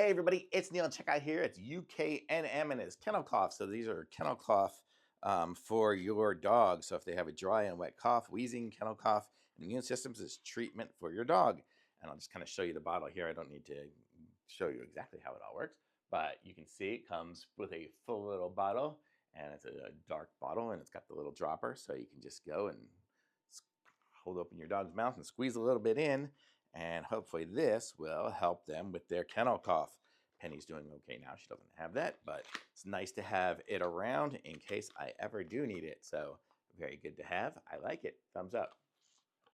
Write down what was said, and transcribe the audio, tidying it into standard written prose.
Hey everybody, it's Neil and check out here. It's UKNM and it's kennel cough. So these are kennel cough for your dog. So if they have a dry and wet cough, wheezing, kennel cough, and immune systems is treatment for your dog. And I'll just kind of show you the bottle here. I don't need to show you exactly how it all works, but you can see it comes with a full little bottle and it's a dark bottle and it's got the little dropper. So you can just go and hold open your dog's mouth and squeeze a little bit in, and hopefully this will help them with their kennel cough. Penny's doing okay now. She doesn't have that, but it's nice to have it around in case I ever do need it. So very good to have. I like it. Thumbs up.